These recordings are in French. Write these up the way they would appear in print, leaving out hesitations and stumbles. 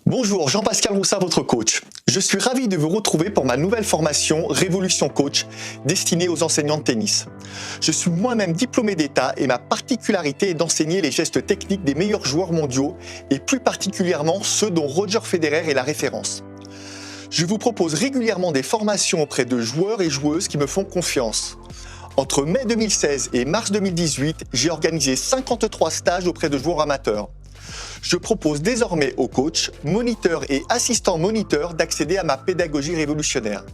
Bonjour, Jean-Pascal Roussat, votre coach. Je suis ravi de vous retrouver pour ma nouvelle formation Révolution Coach destinée aux enseignants de tennis. Je suis moi-même diplômé d'État et ma particularité est d'enseigner les gestes techniques des meilleurs joueurs mondiaux et plus particulièrement ceux dont Roger Federer est la référence. Je vous propose régulièrement des formations auprès de joueurs et joueuses qui me font confiance. Entre mai 2016 et mars 2018, j'ai organisé 53 stages auprès de joueurs amateurs. Je propose désormais aux coachs, moniteurs et assistants moniteurs d'accéder à ma pédagogie révolutionnaire.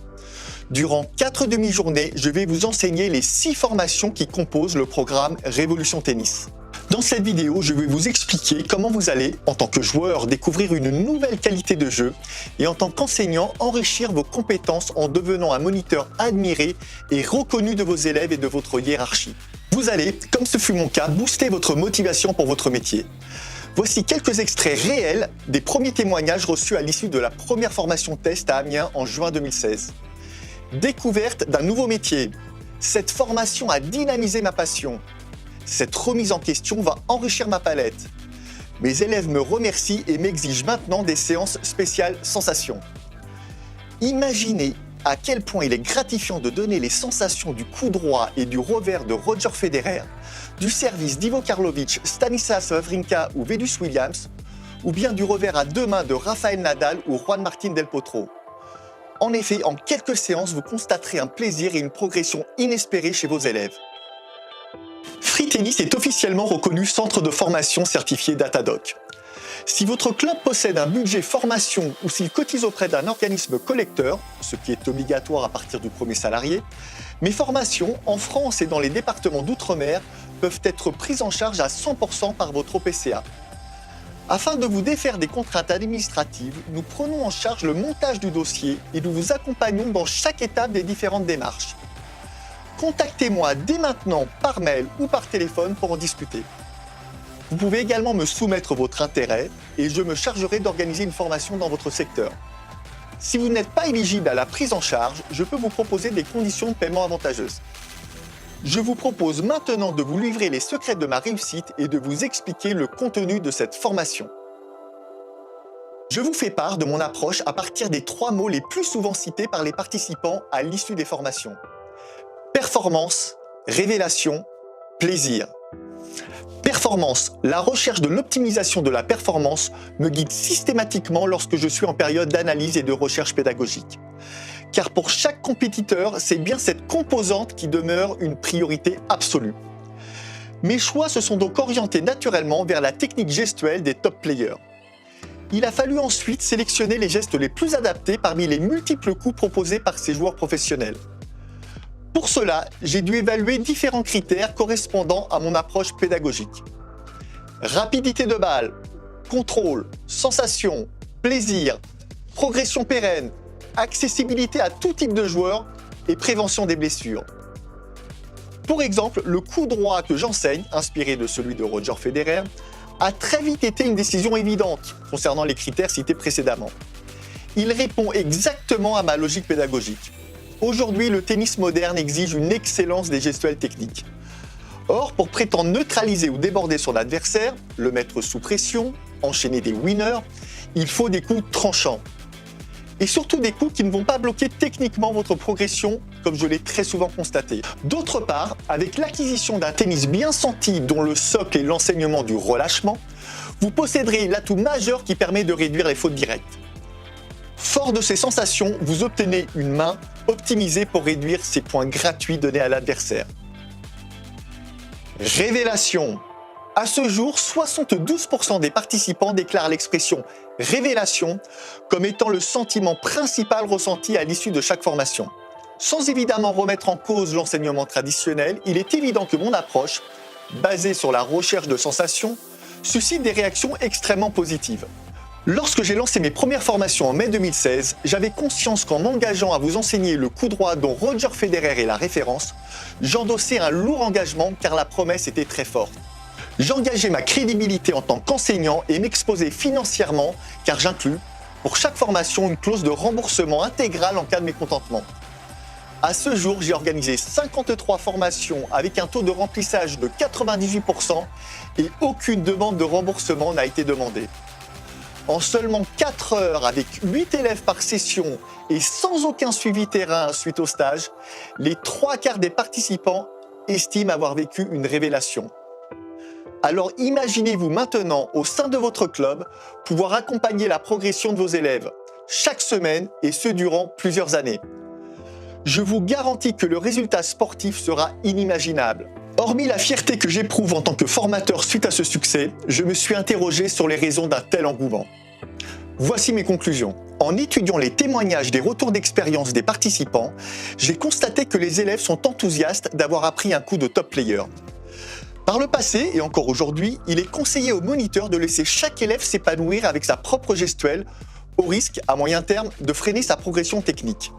Durant 4 demi-journées, je vais vous enseigner les 6 formations qui composent le programme Révolution Tennis. Dans cette vidéo, je vais vous expliquer comment vous allez, en tant que joueur, découvrir une nouvelle qualité de jeu et en tant qu'enseignant, enrichir vos compétences en devenant un moniteur admiré et reconnu de vos élèves et de votre hiérarchie. Vous allez, comme ce fut mon cas, booster votre motivation pour votre métier. Voici quelques extraits réels des premiers témoignages reçus à l'issue de la première formation test à Amiens en juin 2016. Découverte d'un nouveau métier. Cette formation a dynamisé ma passion. Cette remise en question va enrichir ma palette. Mes élèves me remercient et m'exigent maintenant des séances spéciales sensations. Imaginez à quel point il est gratifiant de donner les sensations du coup droit et du revers de Roger Federer, du service d'Ivo Karlovic, Stanislas Wawrinka ou Venus Williams, ou bien du revers à deux mains de Rafael Nadal ou Juan Martín del Potro. En effet, en quelques séances, vous constaterez un plaisir et une progression inespérée chez vos élèves. Free Tennis est officiellement reconnu centre de formation certifié Datadoc. Si votre club possède un budget formation ou s'il cotise auprès d'un organisme collecteur, ce qui est obligatoire à partir du premier salarié, mes formations en France et dans les départements d'outre-mer peuvent être prises en charge à 100% par votre OPCA. Afin de vous défaire des contraintes administratives, nous prenons en charge le montage du dossier et nous vous accompagnons dans chaque étape des différentes démarches. Contactez-moi dès maintenant par mail ou par téléphone pour en discuter. Vous pouvez également me soumettre votre intérêt et je me chargerai d'organiser une formation dans votre secteur. Si vous n'êtes pas éligible à la prise en charge, je peux vous proposer des conditions de paiement avantageuses. Je vous propose maintenant de vous livrer les secrets de ma réussite et de vous expliquer le contenu de cette formation. Je vous fais part de mon approche à partir des 3 mots les plus souvent cités par les participants à l'issue des formations. Performance, révélation, plaisir. Performance, la recherche de l'optimisation de la performance me guide systématiquement lorsque je suis en période d'analyse et de recherche pédagogique. Car pour chaque compétiteur, c'est bien cette composante qui demeure une priorité absolue. Mes choix se sont donc orientés naturellement vers la technique gestuelle des top players. Il a fallu ensuite sélectionner les gestes les plus adaptés parmi les multiples coups proposés par ces joueurs professionnels. Pour cela, j'ai dû évaluer différents critères correspondant à mon approche pédagogique. Rapidité de balle, contrôle, sensation, plaisir, progression pérenne, accessibilité à tout type de joueur et prévention des blessures. Pour exemple, le coup droit que j'enseigne, inspiré de celui de Roger Federer, a très vite été une décision évidente concernant les critères cités précédemment. Il répond exactement à ma logique pédagogique. Aujourd'hui, le tennis moderne exige une excellence des gestuels techniques. Or, pour prétendre neutraliser ou déborder son adversaire, le mettre sous pression, enchaîner des winners, il faut des coups tranchants. Et surtout des coups qui ne vont pas bloquer techniquement votre progression, comme je l'ai très souvent constaté. D'autre part, avec l'acquisition d'un tennis bien senti dont le socle est l'enseignement du relâchement, vous posséderez l'atout majeur qui permet de réduire les fautes directes. Fort de ces sensations, vous obtenez une main optimisée pour réduire ces points gratuits donnés à l'adversaire. Révélation. À ce jour, 72% des participants déclarent l'expression « révélation » comme étant le sentiment principal ressenti à l'issue de chaque formation. Sans évidemment remettre en cause l'enseignement traditionnel, il est évident que mon approche, basée sur la recherche de sensations, suscite des réactions extrêmement positives. Lorsque j'ai lancé mes premières formations en mai 2016, j'avais conscience qu'en m'engageant à vous enseigner le coup droit dont Roger Federer est la référence, j'endossais un lourd engagement car la promesse était très forte. J'engageais ma crédibilité en tant qu'enseignant et m'exposais financièrement car j'inclus, pour chaque formation, une clause de remboursement intégrale en cas de mécontentement. À ce jour, j'ai organisé 53 formations avec un taux de remplissage de 98% et aucune demande de remboursement n'a été demandée. En seulement 4 heures, avec 8 élèves par session et sans aucun suivi terrain suite au stage, les 3/4 des participants estiment avoir vécu une révélation. Alors imaginez-vous maintenant, au sein de votre club, pouvoir accompagner la progression de vos élèves chaque semaine et ce durant plusieurs années. Je vous garantis que le résultat sportif sera inimaginable. Hormis la fierté que j'éprouve en tant que formateur suite à ce succès, je me suis interrogé sur les raisons d'un tel engouement. Voici mes conclusions. En étudiant les témoignages des retours d'expérience des participants, j'ai constaté que les élèves sont enthousiastes d'avoir appris un coup de top player. Par le passé, et encore aujourd'hui, il est conseillé aux moniteurs de laisser chaque élève s'épanouir avec sa propre gestuelle, au risque, à moyen terme, de freiner sa progression technique.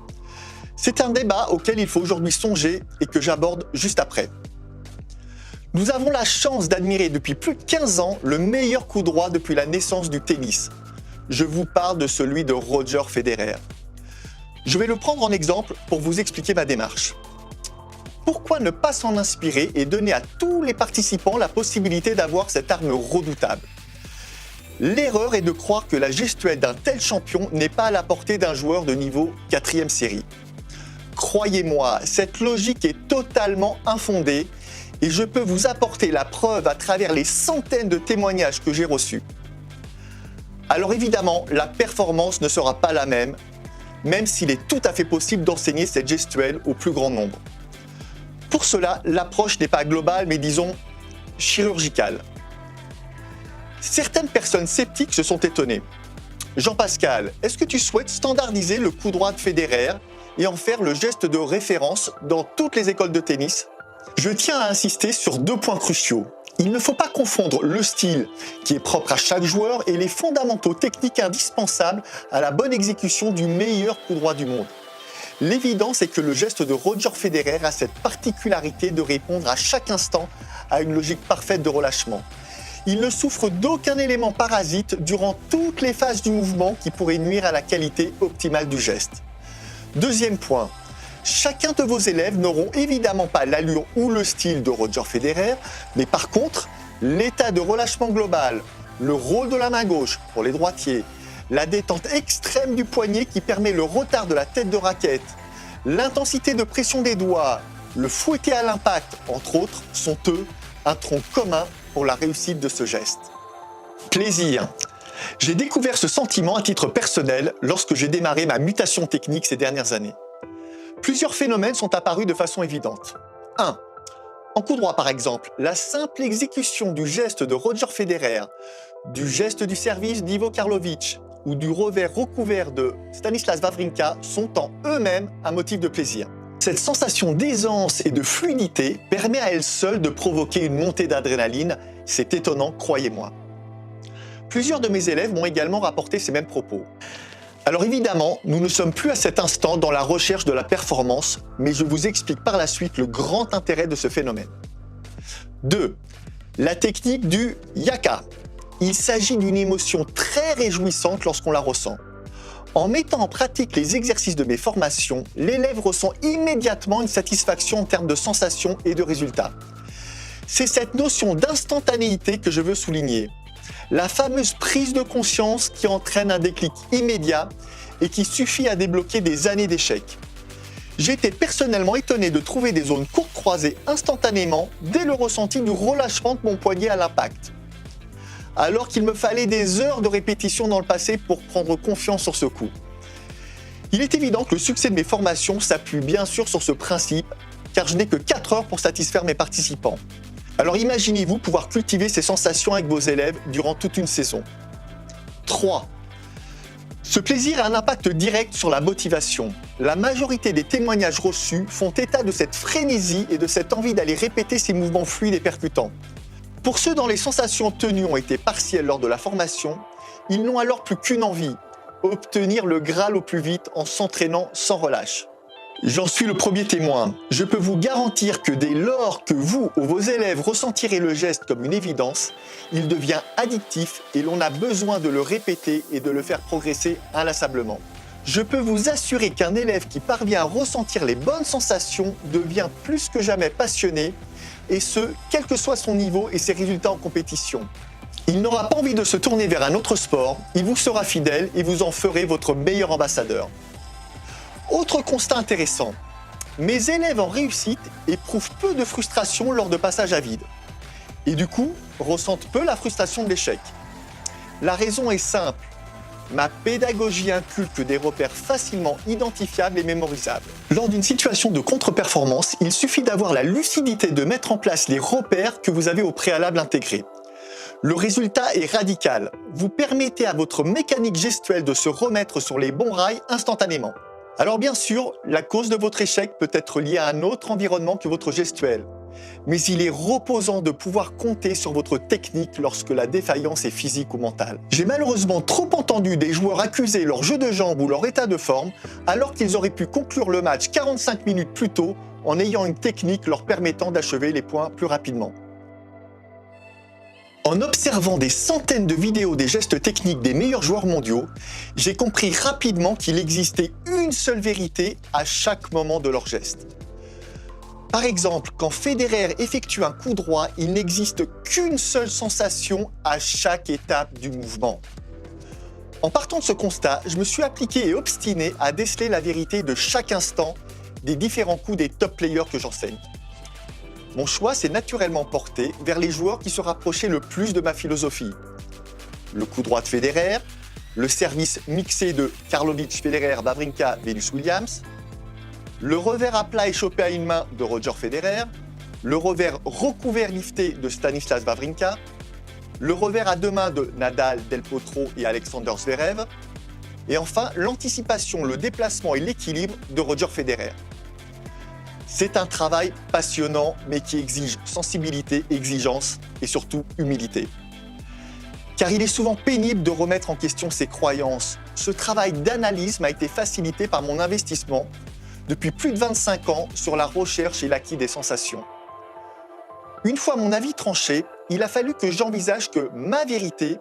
C'est un débat auquel il faut aujourd'hui songer et que j'aborde juste après. Nous avons la chance d'admirer depuis plus de 15 ans le meilleur coup droit depuis la naissance du tennis. Je vous parle de celui de Roger Federer. Je vais le prendre en exemple pour vous expliquer ma démarche. Pourquoi ne pas s'en inspirer et donner à tous les participants la possibilité d'avoir cette arme redoutable ? L'erreur est de croire que la gestuelle d'un tel champion n'est pas à la portée d'un joueur de niveau 4e série. Croyez-moi, cette logique est totalement infondée et je peux vous apporter la preuve à travers les centaines de témoignages que j'ai reçus. Alors évidemment, la performance ne sera pas la même s'il est tout à fait possible d'enseigner cette gestuelle au plus grand nombre. Pour cela, l'approche n'est pas globale, mais disons chirurgicale. Certaines personnes sceptiques se sont étonnées. Jean-Pascal, est-ce que tu souhaites standardiser le coup droit de Federer et en faire le geste de référence dans toutes les écoles de tennis ? Je tiens à insister sur 2 points cruciaux. Il ne faut pas confondre le style qui est propre à chaque joueur et les fondamentaux techniques indispensables à la bonne exécution du meilleur coup droit du monde. L'évidence est que le geste de Roger Federer a cette particularité de répondre à chaque instant à une logique parfaite de relâchement. Il ne souffre d'aucun élément parasite durant toutes les phases du mouvement qui pourrait nuire à la qualité optimale du geste. Deuxième point, chacun de vos élèves n'auront évidemment pas l'allure ou le style de Roger Federer, mais par contre, l'état de relâchement global, le rôle de la main gauche pour les droitiers, la détente extrême du poignet qui permet le retard de la tête de raquette, l'intensité de pression des doigts, le fouetté à l'impact, entre autres, sont eux un tronc commun pour la réussite de ce geste. Plaisir. J'ai découvert ce sentiment à titre personnel lorsque j'ai démarré ma mutation technique ces dernières années. Plusieurs phénomènes sont apparus de façon évidente. 1. En coup droit par exemple, la simple exécution du geste de Roger Federer, du geste du service d'Ivo Karlovic ou du revers recouvert de Stanislas Wawrinka sont en eux-mêmes un motif de plaisir. Cette sensation d'aisance et de fluidité permet à elle seule de provoquer une montée d'adrénaline, c'est étonnant, croyez-moi. Plusieurs de mes élèves m'ont également rapporté ces mêmes propos. Alors évidemment, nous ne sommes plus à cet instant dans la recherche de la performance, mais je vous explique par la suite le grand intérêt de ce phénomène. 2. La technique du yaka. Il s'agit d'une émotion très réjouissante lorsqu'on la ressent. En mettant en pratique les exercices de mes formations, l'élève ressent immédiatement une satisfaction en termes de sensations et de résultats. C'est cette notion d'instantanéité que je veux souligner. La fameuse prise de conscience qui entraîne un déclic immédiat et qui suffit à débloquer des années d'échecs. J'ai été personnellement étonné de trouver des zones courtes croisées instantanément dès le ressenti du relâchement de mon poignet à l'impact. Alors qu'il me fallait des heures de répétition dans le passé pour prendre confiance sur ce coup. Il est évident que le succès de mes formations s'appuie bien sûr sur ce principe, car je n'ai que 4 heures pour satisfaire mes participants. Alors imaginez-vous pouvoir cultiver ces sensations avec vos élèves durant toute une saison. 3. Ce plaisir a un impact direct sur la motivation. La majorité des témoignages reçus font état de cette frénésie et de cette envie d'aller répéter ces mouvements fluides et percutants. Pour ceux dont les sensations obtenues ont été partielles lors de la formation, ils n'ont alors plus qu'une envie, obtenir le Graal au plus vite en s'entraînant sans relâche. J'en suis le premier témoin. Je peux vous garantir que dès lors que vous ou vos élèves ressentirez le geste comme une évidence, il devient addictif et l'on a besoin de le répéter et de le faire progresser inlassablement. Je peux vous assurer qu'un élève qui parvient à ressentir les bonnes sensations devient plus que jamais passionné, et ce, quel que soit son niveau et ses résultats en compétition. Il n'aura pas envie de se tourner vers un autre sport, il vous sera fidèle et vous en ferez votre meilleur ambassadeur. Autre constat intéressant, mes élèves en réussite éprouvent peu de frustration lors de passages à vide. Et du coup, ressentent peu la frustration de l'échec. La raison est simple. Ma pédagogie inculque des repères facilement identifiables et mémorisables. Lors d'une situation de contre-performance, il suffit d'avoir la lucidité de mettre en place les repères que vous avez au préalable intégrés. Le résultat est radical. Vous permettez à votre mécanique gestuelle de se remettre sur les bons rails instantanément. Alors bien sûr, la cause de votre échec peut être liée à un autre environnement que votre gestuel. Mais il est reposant de pouvoir compter sur votre technique lorsque la défaillance est physique ou mentale. J'ai malheureusement trop entendu des joueurs accuser leur jeu de jambes ou leur état de forme alors qu'ils auraient pu conclure le match 45 minutes plus tôt en ayant une technique leur permettant d'achever les points plus rapidement. En observant des centaines de vidéos des gestes techniques des meilleurs joueurs mondiaux, j'ai compris rapidement qu'il existait une seule vérité à chaque moment de leur geste. Par exemple, quand Federer effectue un coup droit, il n'existe qu'une seule sensation à chaque étape du mouvement. En partant de ce constat, je me suis appliqué et obstiné à déceler la vérité de chaque instant des différents coups des top players que j'enseigne. Mon choix s'est naturellement porté vers les joueurs qui se rapprochaient le plus de ma philosophie. Le coup droit de Federer, le service mixé de Karlovic, Federer, Wawrinka, Venus Williams, le revers à plat échauffé à une main de Roger Federer, le revers recouvert lifté de Stanislas Wawrinka, le revers à deux mains de Nadal, Del Potro et Alexander Zverev, et enfin l'anticipation, le déplacement et l'équilibre de Roger Federer. C'est un travail passionnant, mais qui exige sensibilité, exigence et surtout humilité. Car il est souvent pénible de remettre en question ses croyances. Ce travail d'analyse m'a été facilité par mon investissement depuis plus de 25 ans sur la recherche et l'acquis des sensations. Une fois mon avis tranché, il a fallu que j'envisage que ma vérité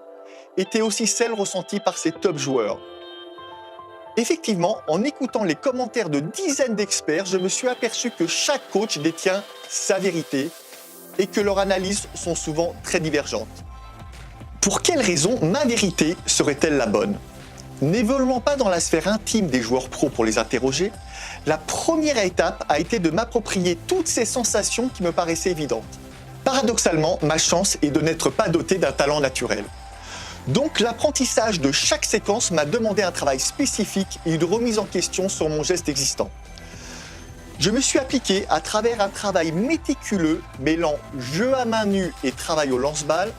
était aussi celle ressentie par ces top joueurs. Effectivement, en écoutant les commentaires de dizaines d'experts, je me suis aperçu que chaque coach détient sa vérité et que leurs analyses sont souvent très divergentes. Pour quelle raison ma vérité serait-elle la bonne ? N'évoluant pas dans la sphère intime des joueurs pros pour les interroger, la première étape a été de m'approprier toutes ces sensations qui me paraissaient évidentes. Paradoxalement, ma chance est de n'être pas doté d'un talent naturel. Donc l'apprentissage de chaque séquence m'a demandé un travail spécifique et une remise en question sur mon geste existant. Je me suis appliqué à travers un travail méticuleux mêlant jeu à main nue et travail au lance-balles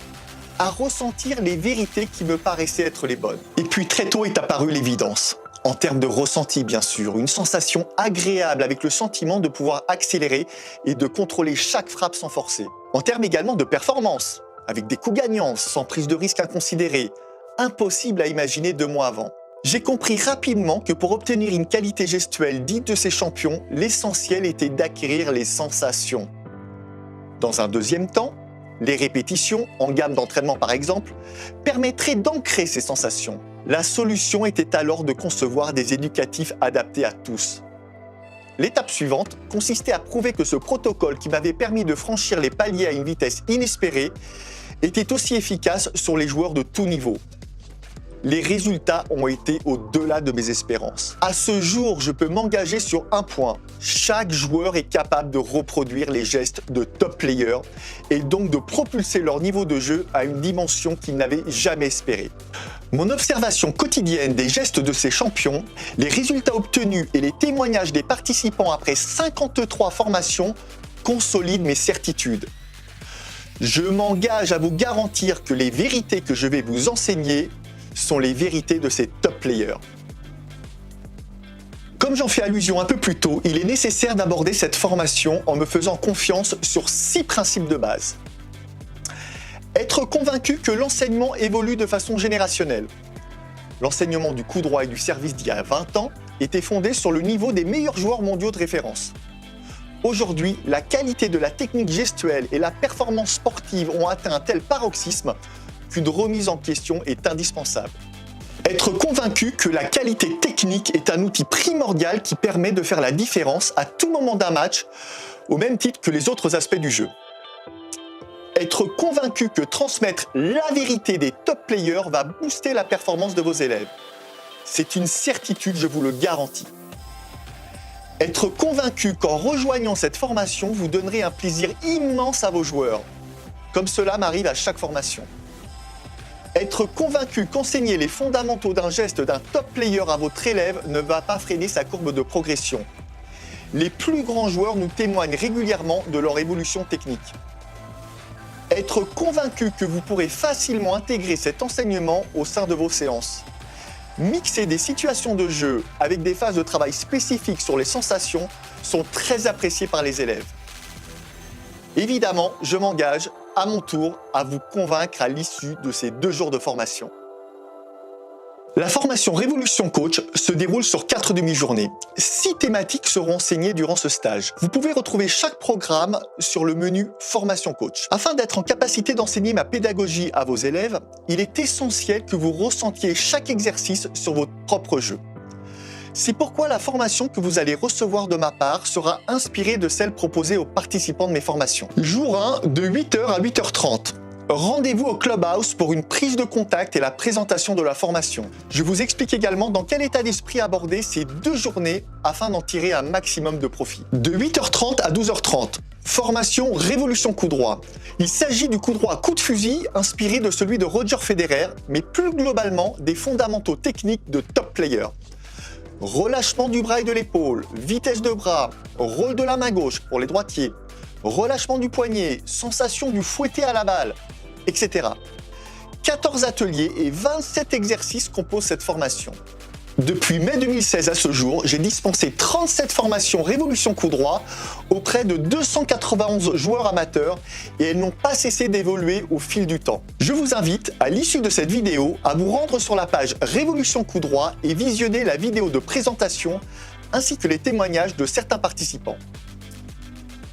à ressentir les vérités qui me paraissaient être les bonnes. Et puis très tôt est apparue l'évidence. En termes de ressenti bien sûr, une sensation agréable avec le sentiment de pouvoir accélérer et de contrôler chaque frappe sans forcer. En termes également de performance, avec des coups gagnants, sans prise de risque inconsidérée, impossible à imaginer 2 mois avant. J'ai compris rapidement que pour obtenir une qualité gestuelle dite de ces champions, l'essentiel était d'acquérir les sensations. Dans un deuxième temps, les répétitions, en gamme d'entraînement par exemple, permettraient d'ancrer ces sensations. La solution était alors de concevoir des éducatifs adaptés à tous. L'étape suivante consistait à prouver que ce protocole qui m'avait permis de franchir les paliers à une vitesse inespérée était aussi efficace sur les joueurs de tout niveau. Les résultats ont été au-delà de mes espérances. À ce jour, je peux m'engager sur un point. Chaque joueur est capable de reproduire les gestes de top players et donc de propulser leur niveau de jeu à une dimension qu'ils n'avaient jamais espérée. Mon observation quotidienne des gestes de ces champions, les résultats obtenus et les témoignages des participants après 53 formations consolident mes certitudes. Je m'engage à vous garantir que les vérités que je vais vous enseigner sont les vérités de ces top players. Comme j'en fais allusion un peu plus tôt, il est nécessaire d'aborder cette formation en me faisant confiance sur 6 principes de base. Être convaincu que l'enseignement évolue de façon générationnelle. L'enseignement du coup droit et du service d'il y a 20 ans était fondé sur le niveau des meilleurs joueurs mondiaux de référence. Aujourd'hui, la qualité de la technique gestuelle et la performance sportive ont atteint un tel paroxysme qu'une remise en question est indispensable. Être convaincu que la qualité technique est un outil primordial qui permet de faire la différence à tout moment d'un match, au même titre que les autres aspects du jeu. Être convaincu que transmettre la vérité des top players va booster la performance de vos élèves. C'est une certitude, je vous le garantis. Être convaincu qu'en rejoignant cette formation, vous donnerez un plaisir immense à vos joueurs, comme cela m'arrive à chaque formation. Être convaincu qu'enseigner les fondamentaux d'un geste d'un top player à votre élève ne va pas freiner sa courbe de progression. Les plus grands joueurs nous témoignent régulièrement de leur évolution technique. Être convaincu que vous pourrez facilement intégrer cet enseignement au sein de vos séances. Mixer des situations de jeu avec des phases de travail spécifiques sur les sensations sont très appréciés par les élèves. Évidemment, je m'engage à mon tour à vous convaincre à l'issue de ces 2 jours de formation. La formation Révolution Coach se déroule sur 4 demi-journées. 6 thématiques seront enseignées durant ce stage. Vous pouvez retrouver chaque programme sur le menu Formation Coach. Afin d'être en capacité d'enseigner ma pédagogie à vos élèves, il est essentiel que vous ressentiez chaque exercice sur votre propre jeu. C'est pourquoi la formation que vous allez recevoir de ma part sera inspirée de celle proposée aux participants de mes formations. Jour 1, de 8h à 8h30. Rendez-vous au Clubhouse pour une prise de contact et la présentation de la formation. Je vous explique également dans quel état d'esprit aborder ces 2 journées afin d'en tirer un maximum de profit. De 8h30 à 12h30, formation Révolution Coup Droit. Il s'agit du coup droit coup de fusil inspiré de celui de Roger Federer, mais plus globalement des fondamentaux techniques de top players. Relâchement du bras et de l'épaule, vitesse de bras, rôle de la main gauche pour les droitiers, relâchement du poignet, sensation du fouetté à la balle, etc. 14 ateliers et 27 exercices composent cette formation. Depuis mai 2016 à ce jour, j'ai dispensé 37 formations Révolution Coup Droit auprès de 291 joueurs amateurs et elles n'ont pas cessé d'évoluer au fil du temps. Je vous invite, à l'issue de cette vidéo, à vous rendre sur la page Révolution Coup Droit et visionner la vidéo de présentation ainsi que les témoignages de certains participants.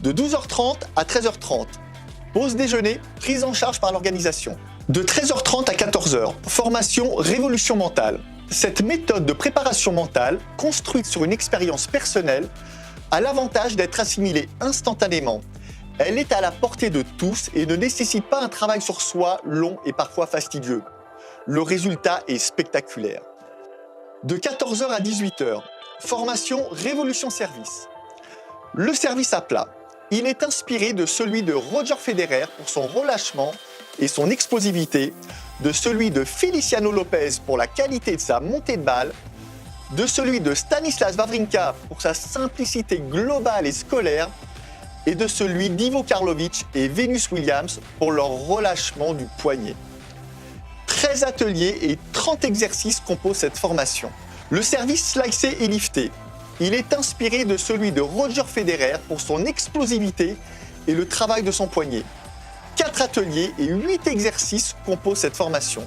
De 12h30 à 13h30, pause déjeuner, prise en charge par l'organisation. De 13h30 à 14h, formation Révolution Mentale. Cette méthode de préparation mentale, construite sur une expérience personnelle, a l'avantage d'être assimilée instantanément. Elle est à la portée de tous et ne nécessite pas un travail sur soi long et parfois fastidieux. Le résultat est spectaculaire. De 14h à 18h, formation Révolution Service. Le service à plat. Il est inspiré de celui de Roger Federer pour son relâchement et son explosivité, de celui de Feliciano Lopez pour la qualité de sa montée de balle, de celui de Stanislas Wawrinka pour sa simplicité globale et scolaire, et de celui d'Ivo Karlovic et Venus Williams pour leur relâchement du poignet. 13 ateliers et 30 exercices composent cette formation. Le service slicé et lifté. Il est inspiré de celui de Roger Federer pour son explosivité et le travail de son poignet. 4 ateliers et 8 exercices composent cette formation.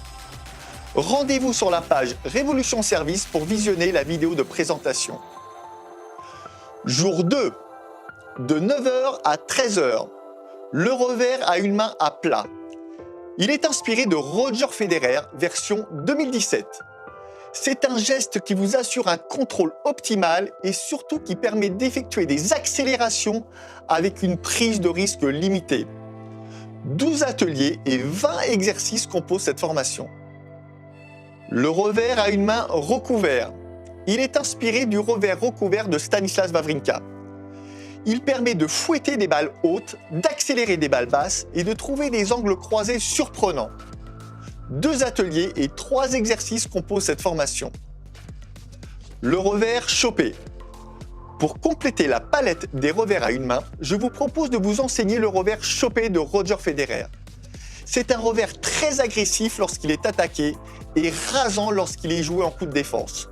Rendez-vous sur la page Révolution Service pour visionner la vidéo de présentation. Jour 2, de 9h à 13h, le revers à une main à plat. Il est inspiré de Roger Federer version 2017. C'est un geste qui vous assure un contrôle optimal et surtout qui permet d'effectuer des accélérations avec une prise de risque limitée. 12 ateliers et 20 exercices composent cette formation. Le revers à une main recouvert. Il est inspiré du revers recouvert de Stanislas Wawrinka. Il permet de fouetter des balles hautes, d'accélérer des balles basses et de trouver des angles croisés surprenants. 2 ateliers et 3 exercices composent cette formation. Le revers chopé. Pour compléter la palette des revers à une main, je vous propose de vous enseigner le revers chopé de Roger Federer. C'est un revers très agressif lorsqu'il est attaqué et rasant lorsqu'il est joué en coup de défense.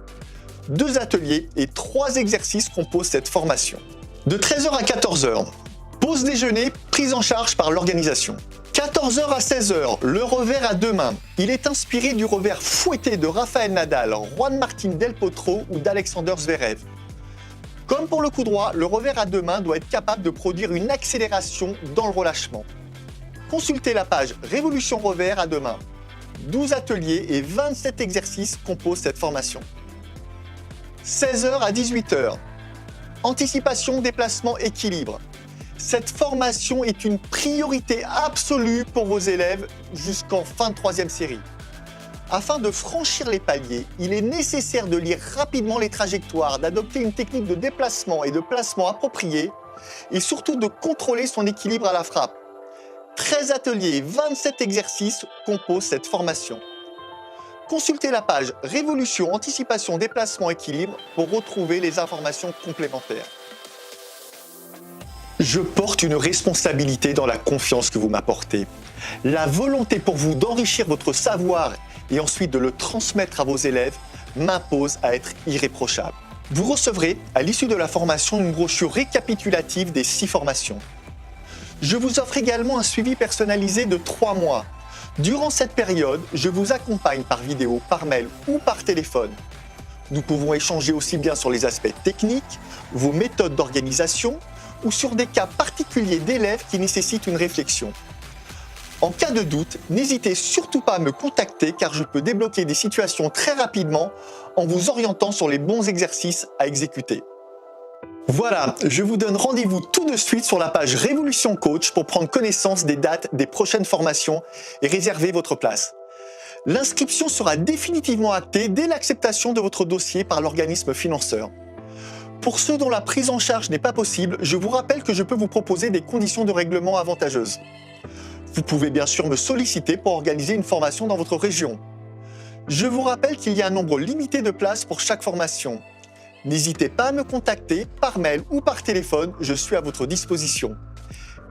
2 ateliers et 3 exercices composent cette formation. De 13h à 14h, pause déjeuner prise en charge par l'organisation. 14h à 16h, le revers à 2 mains. Il est inspiré du revers fouetté de Rafael Nadal, Juan Martín del Potro ou d'Alexander Zverev. Comme pour le coup droit, le revers à 2 mains doit être capable de produire une accélération dans le relâchement. Consultez la page Révolution Revers à 2 mains. 12 ateliers et 27 exercices composent cette formation. 16h à 18h. Anticipation, déplacement, équilibre. Cette formation est une priorité absolue pour vos élèves jusqu'en fin de 3e série. Afin de franchir les paliers, il est nécessaire de lire rapidement les trajectoires, d'adopter une technique de déplacement et de placement appropriée et surtout de contrôler son équilibre à la frappe. 13 ateliers et 27 exercices composent cette formation. Consultez la page Révolution, Anticipation, Déplacement, Équilibre pour retrouver les informations complémentaires. Je porte une responsabilité dans la confiance que vous m'apportez. La volonté pour vous d'enrichir votre savoir et ensuite de le transmettre à vos élèves m'impose à être irréprochable. Vous recevrez à l'issue de la formation une brochure récapitulative des 6 formations. Je vous offre également un suivi personnalisé de 3 mois. Durant cette période, je vous accompagne par vidéo, par mail ou par téléphone. Nous pouvons échanger aussi bien sur les aspects techniques, vos méthodes d'organisation ou sur des cas particuliers d'élèves qui nécessitent une réflexion. En cas de doute, n'hésitez surtout pas à me contacter car je peux débloquer des situations très rapidement en vous orientant sur les bons exercices à exécuter. Voilà, je vous donne rendez-vous tout de suite sur la page Révolution Coach pour prendre connaissance des dates des prochaines formations et réserver votre place. L'inscription sera définitivement actée dès l'acceptation de votre dossier par l'organisme financeur. Pour ceux dont la prise en charge n'est pas possible, je vous rappelle que je peux vous proposer des conditions de règlement avantageuses. Vous pouvez bien sûr me solliciter pour organiser une formation dans votre région. Je vous rappelle qu'il y a un nombre limité de places pour chaque formation. N'hésitez pas à me contacter par mail ou par téléphone, je suis à votre disposition.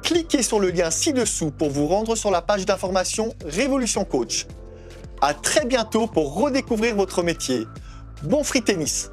Cliquez sur le lien ci-dessous pour vous rendre sur la page d'information Révolution Coach. À très bientôt pour redécouvrir votre métier. Bon free tennis!